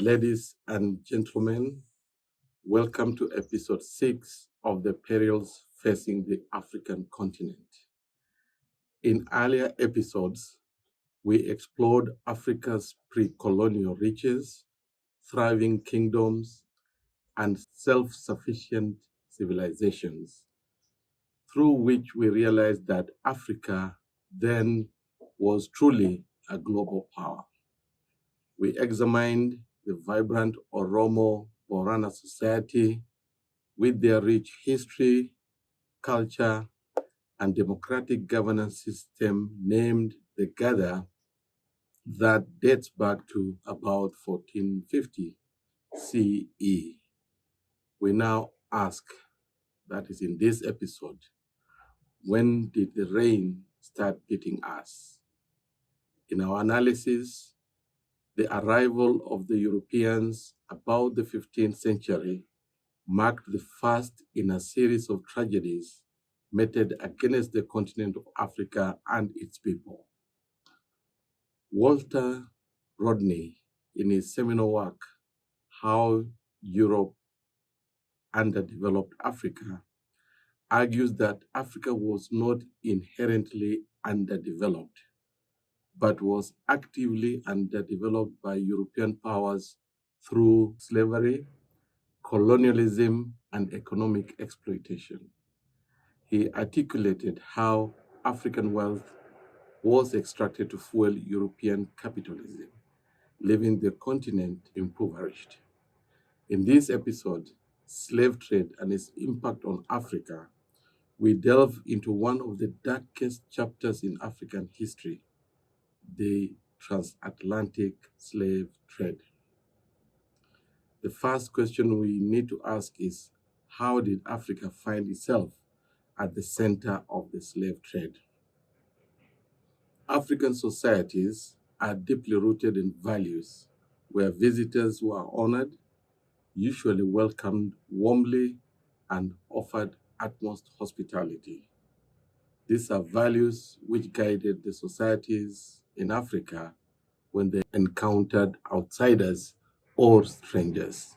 Ladies and gentlemen, welcome to episode 6 of the Perils facing the African continent. In earlier episodes, we explored Africa's pre-colonial riches, thriving kingdoms, and self-sufficient civilizations, through which we realized that Africa then was truly a global power. We examined the vibrant Oromo Borana society with their rich history, culture, and democratic governance system named the Gather that dates back to about 1450 CE. We now ask, that is in this episode, when did the rain start hitting us? In our analysis, the arrival of the Europeans about the 15th century marked the first in a series of tragedies meted against the continent of Africa and its people. Walter Rodney, in his seminal work, How Europe Underdeveloped Africa, argues that Africa was not inherently underdeveloped, but was actively underdeveloped by European powers through slavery, colonialism, and economic exploitation. He articulated how African wealth was extracted to fuel European capitalism, leaving the continent impoverished. In this episode, Slave Trade and its impact on Africa, we delve into one of the darkest chapters in African history, the Transatlantic Slave Trade. The first question we need to ask is, how did Africa find itself at the center of the slave trade? African societies are deeply rooted in values where visitors were honored, usually welcomed warmly, and offered utmost hospitality. These are values which guided the societies in Africa when they encountered outsiders or strangers.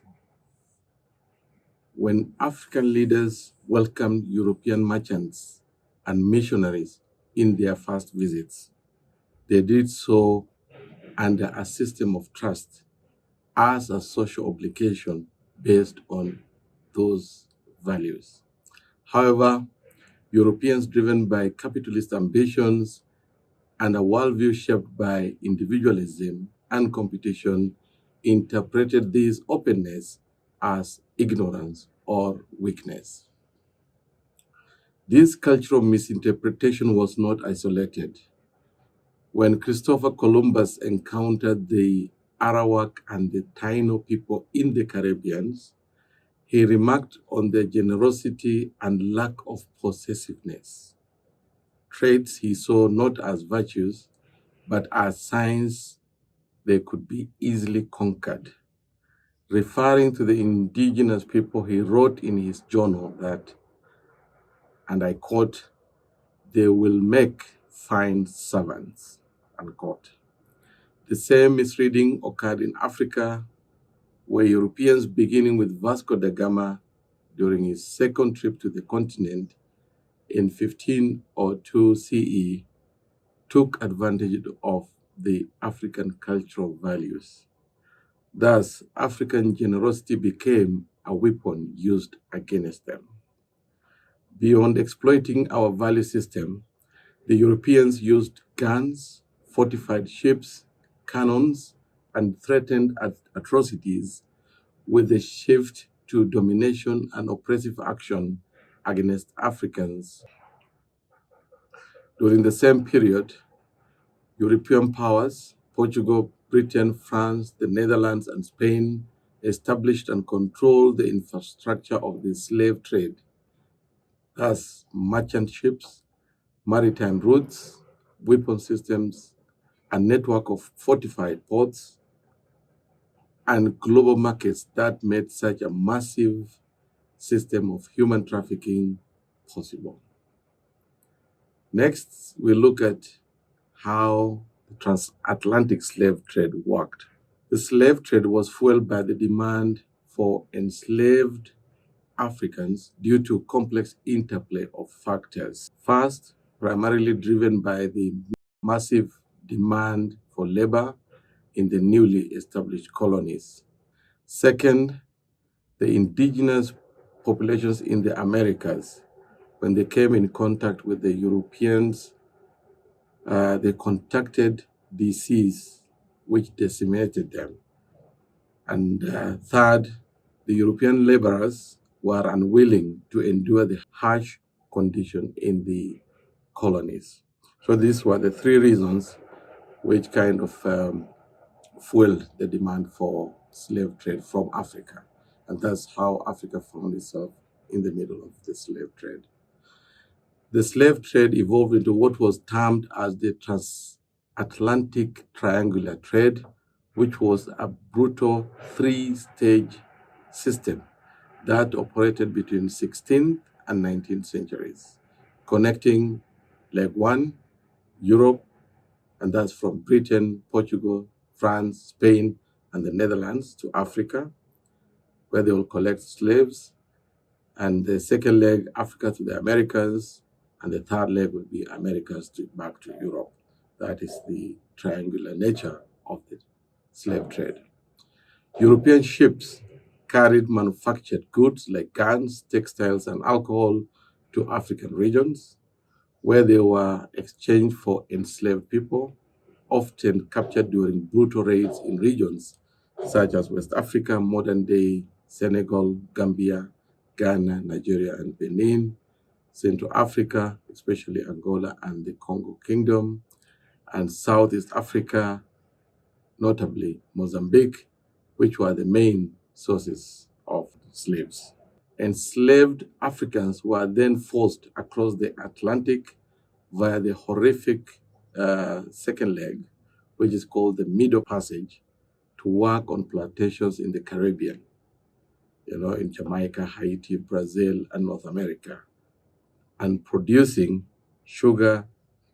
When African leaders welcomed European merchants and missionaries in their first visits, they did so under a system of trust as a social obligation based on those values. However, Europeans driven by capitalist ambitions and a worldview shaped by individualism and competition interpreted this openness as ignorance or weakness. This cultural misinterpretation was not isolated. When Christopher Columbus encountered the Arawak and the Taino people in the Caribbean, he remarked on their generosity and lack of possessiveness, traits he saw not as virtues, but as signs they could be easily conquered. Referring to the indigenous people, he wrote in his journal that, and I quote, "they will make fine servants," unquote. The same misreading occurred in Africa, where Europeans, beginning with Vasco da Gama during his second trip to the continent in 1502 CE, took advantage of the African cultural values. Thus, African generosity became a weapon used against them. Beyond exploiting our value system, the Europeans used guns, fortified ships, cannons, and threatened atrocities with a shift to domination and oppressive action against Africans. During the same period, European powers, Portugal, Britain, France, the Netherlands, and Spain, established and controlled the infrastructure of the slave trade, thus merchant ships, maritime routes, weapon systems, a network of fortified ports, and global markets that made such a massive system of human trafficking possible. Next, we look at how the transatlantic slave trade worked. The slave trade was fueled by the demand for enslaved Africans due to complex interplay of factors. First, primarily driven by the massive demand for labor in the newly established colonies. Second, the indigenous populations in the Americas, when they came in contact with the Europeans, they contracted disease which decimated them. And third, the European laborers were unwilling to endure the harsh condition in the colonies. So these were the three reasons which kind of fueled the demand for slave trade from Africa. And that's how Africa found itself in the middle of the slave trade. The slave trade evolved into what was termed as the Transatlantic Triangular Trade, which was a brutal three-stage system that operated between 16th and 19th centuries, connecting leg one, Europe, and that's from Britain, Portugal, France, Spain, and the Netherlands to Africa, where they will collect slaves. And the second leg, Africa to the Americas, and the third leg would be Americas back to Europe. That is the triangular nature of the slave trade. European ships carried manufactured goods like guns, textiles, and alcohol to African regions, where they were exchanged for enslaved people, often captured during brutal raids in regions such as West Africa, modern-day Senegal, Gambia, Ghana, Nigeria, and Benin, Central Africa, especially Angola and the Congo Kingdom, and Southeast Africa, notably Mozambique, which were the main sources of slaves. Enslaved Africans were then forced across the Atlantic via the horrific second leg, which is called the Middle Passage, to work on plantations in the Caribbean, in Jamaica, Haiti, Brazil, and North America, and producing sugar,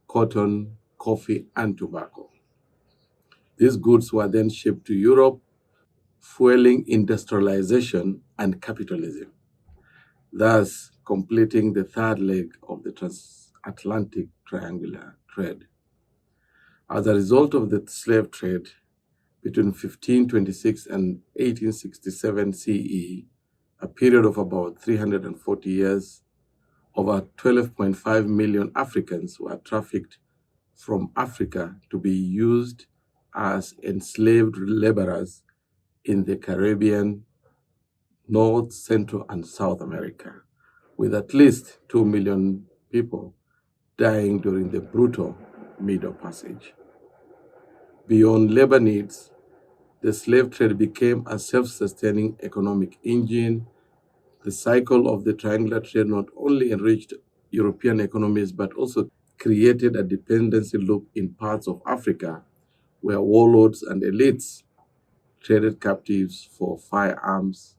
cotton, coffee, and tobacco. These goods were then shipped to Europe, fueling industrialization and capitalism, thus completing the third leg of the transatlantic triangular trade. As a result of the slave trade, between 1526 and 1867 CE, a period of about 340 years, over 12.5 million Africans were trafficked from Africa to be used as enslaved laborers in the Caribbean, North, Central, and South America, with at least 2 million people dying during the brutal Middle Passage. Beyond labor needs, the slave trade became a self-sustaining economic engine. The cycle of the triangular trade not only enriched European economies, but also created a dependency loop in parts of Africa where warlords and elites traded captives for firearms,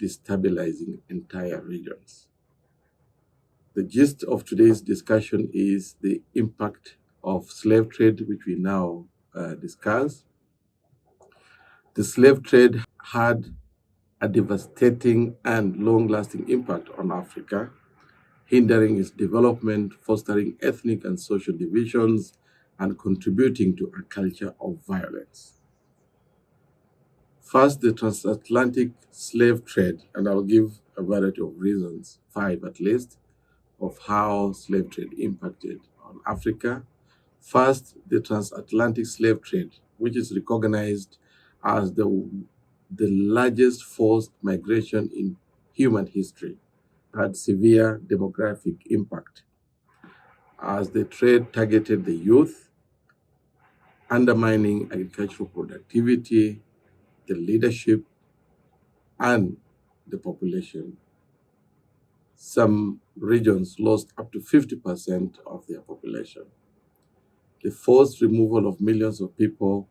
destabilizing entire regions. The gist of today's discussion is the impact of slave trade, which we now discuss. The slave trade had a devastating and long-lasting impact on Africa, hindering its development, fostering ethnic and social divisions, and contributing to a culture of violence. First, the transatlantic slave trade, and I'll give a variety of reasons, 5 at least, of how slave trade impacted on Africa. First, the transatlantic slave trade, which is recognized as the largest forced migration in human history, had severe demographic impact as the trade targeted the youth, undermining agricultural productivity, the leadership, and the population. Some regions lost up to 50% of their population. The forced removal of millions of people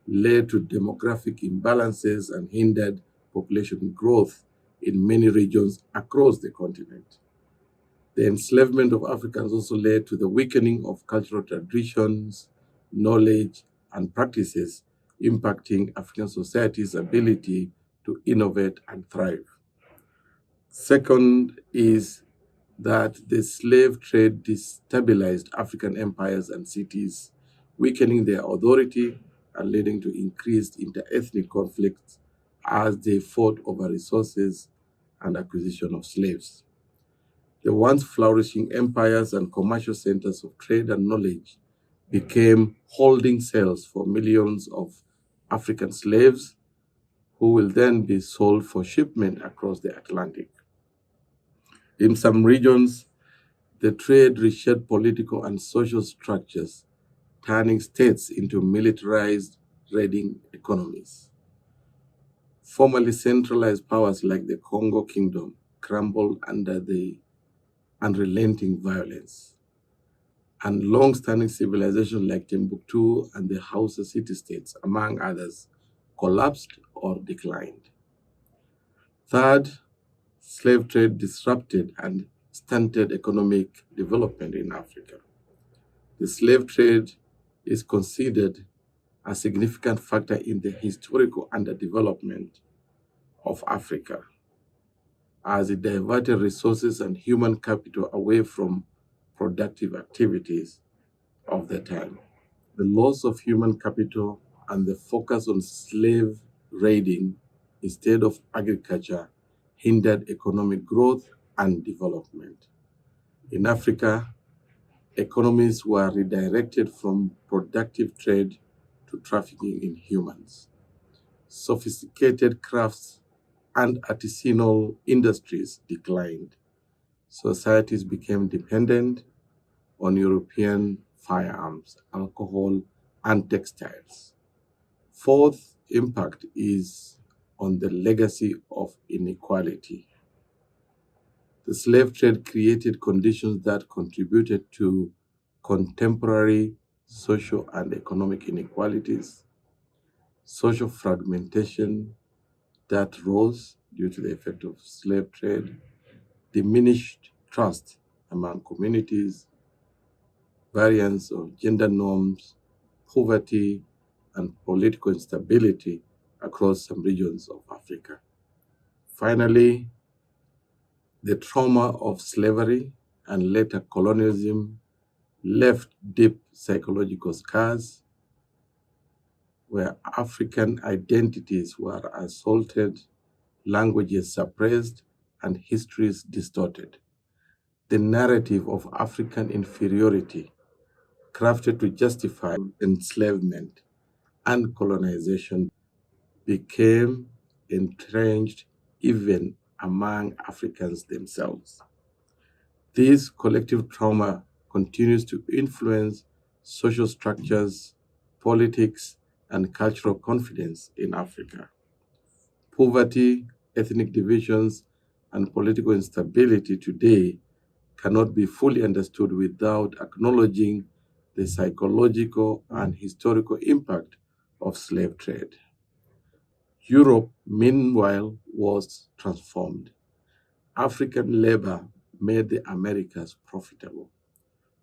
led to demographic imbalances and hindered population growth in many regions across the continent. The enslavement of Africans also led to the weakening of cultural traditions, knowledge, and practices impacting African society's ability to innovate and thrive. Second is that the slave trade destabilized African empires and cities, weakening their authority and leading to increased interethnic conflicts as they fought over resources and acquisition of slaves. The once flourishing empires and commercial centers of trade and knowledge became holding cells for millions of African slaves who will then be sold for shipment across the Atlantic. In some regions, the trade reshaped political and social structures, turning states into militarized trading economies. Formerly centralized powers like the Congo Kingdom crumbled under the unrelenting violence, and long-standing civilizations like Timbuktu and the Hausa city-states, among others, collapsed or declined. Third, slave trade disrupted and stunted economic development in Africa. The slave trade is considered a significant factor in the historical underdevelopment of Africa, as it diverted resources and human capital away from productive activities of the time. The loss of human capital and the focus on slave raiding instead of agriculture hindered economic growth and development. In Africa, economies were redirected from productive trade to trafficking in humans. Sophisticated crafts and artisanal industries declined. Societies became dependent on European firearms, alcohol, and textiles. Fourth impact is on the legacy of inequality. The slave trade created conditions that contributed to contemporary social and economic inequalities, social fragmentation that rose due to the effect of slave trade, diminished trust among communities, variance of gender norms, poverty, and political instability across some regions of Africa. Finally, the trauma of slavery and later colonialism left deep psychological scars where African identities were assaulted, languages suppressed, and histories distorted. The narrative of African inferiority, crafted to justify enslavement and colonization, became entrenched even among Africans themselves. This collective trauma continues to influence social structures, politics, and cultural confidence in Africa. Poverty, ethnic divisions, and political instability today cannot be fully understood without acknowledging the psychological and historical impact of slave trade. Europe, meanwhile, was transformed. African labor made the Americas profitable.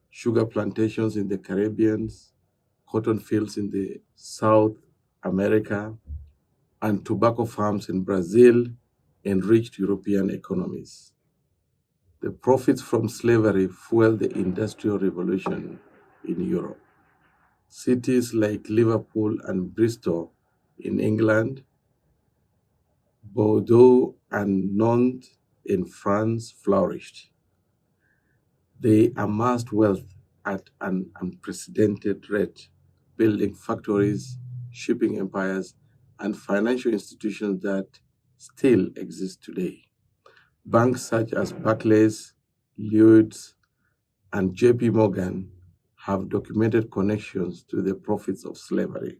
Sugar plantations in the Caribbean, cotton fields in the South America, and tobacco farms in Brazil enriched European economies. The profits from slavery fueled the Industrial Revolution in Europe. Cities like Liverpool and Bristol in England, Bordeaux and Nantes in France flourished. They amassed wealth at an unprecedented rate, building factories, shipping empires, and financial institutions that still exist today. Banks such as Barclays, Lloyds, and JP Morgan have documented connections to the profits of slavery.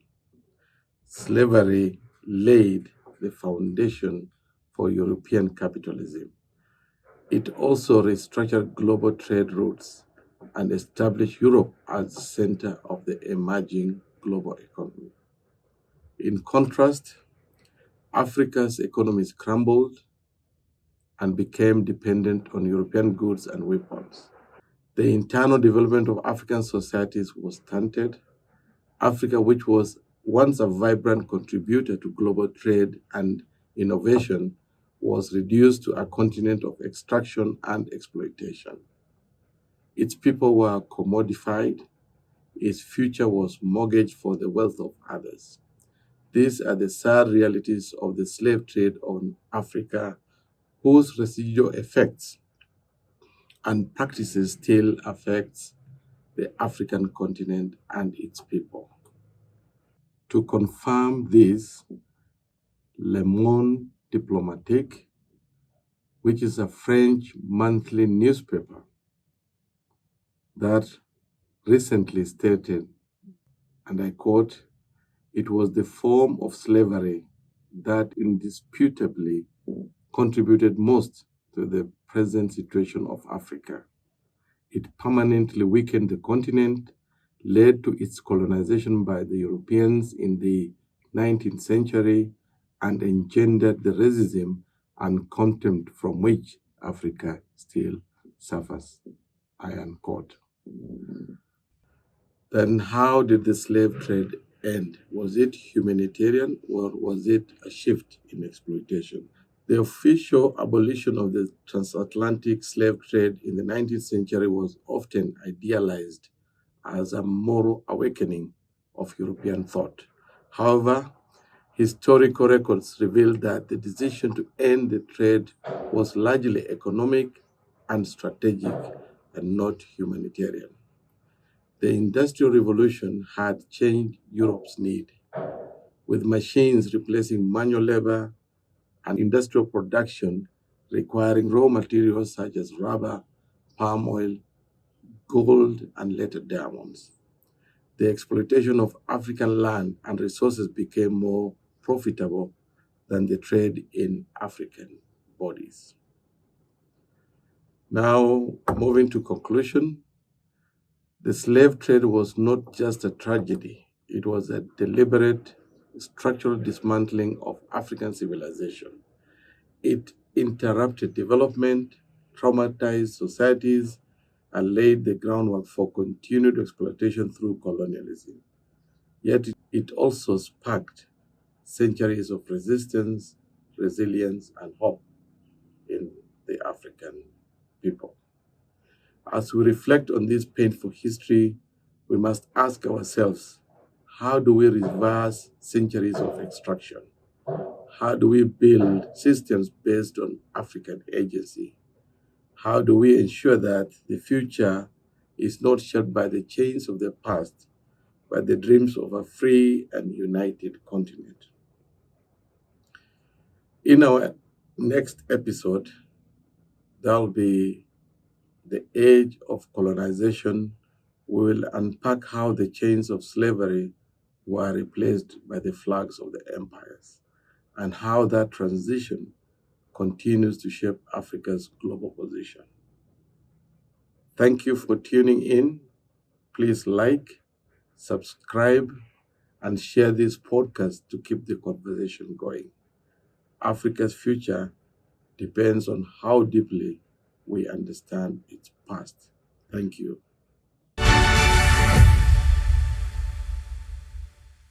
Slavery laid the foundation for European capitalism. It also restructured global trade routes and established Europe as the center of the emerging global economy. In contrast, Africa's economies crumbled and became dependent on European goods and weapons. The internal development of African societies was stunted. Africa, which was once a vibrant contributor to global trade and innovation, was reduced to a continent of extraction and exploitation. Its people were commodified, its future was mortgaged for the wealth of others. These are the sad realities of the slave trade on Africa, whose residual effects and practices still affects the African continent and its people. To confirm this, Le Monde Diplomatique, which is a French monthly newspaper, that recently stated, and I quote, "It was the form of slavery that indisputably contributed most to the present situation of Africa. It permanently weakened the continent, led to its colonization by the Europeans in the 19th century, and engendered the racism and contempt from which Africa still suffers." I unquote. Then how did the slave trade end? Was it humanitarian or was it a shift in exploitation? The official abolition of the transatlantic slave trade in the 19th century was often idealized as a moral awakening of European thought. However, historical records reveal that the decision to end the trade was largely economic and strategic and not humanitarian. The Industrial Revolution had changed Europe's need, with machines replacing manual labor and industrial production requiring raw materials such as rubber, palm oil, gold, and later diamonds. The exploitation of African land and resources became more profitable than the trade in African bodies. Now, moving to conclusion, the slave trade was not just a tragedy, it was a deliberate structural dismantling of African civilization. It interrupted development, traumatized societies, and laid the groundwork for continued exploitation through colonialism. Yet it also sparked centuries of resistance, resilience, and hope in the African people. As we reflect on this painful history, we must ask ourselves, how do we reverse centuries of extraction? How do we build systems based on African agency? How do we ensure that the future is not shaped by the chains of the past, but the dreams of a free and united continent? In our next episode, there'll be the age of colonization. We will unpack how the chains of slavery were replaced by the flags of the empires and how that transition continues to shape Africa's global position. Thank you for tuning in. Please like, subscribe, and share this podcast to keep the conversation going. Africa's future depends on how deeply we understand its past. Thank you.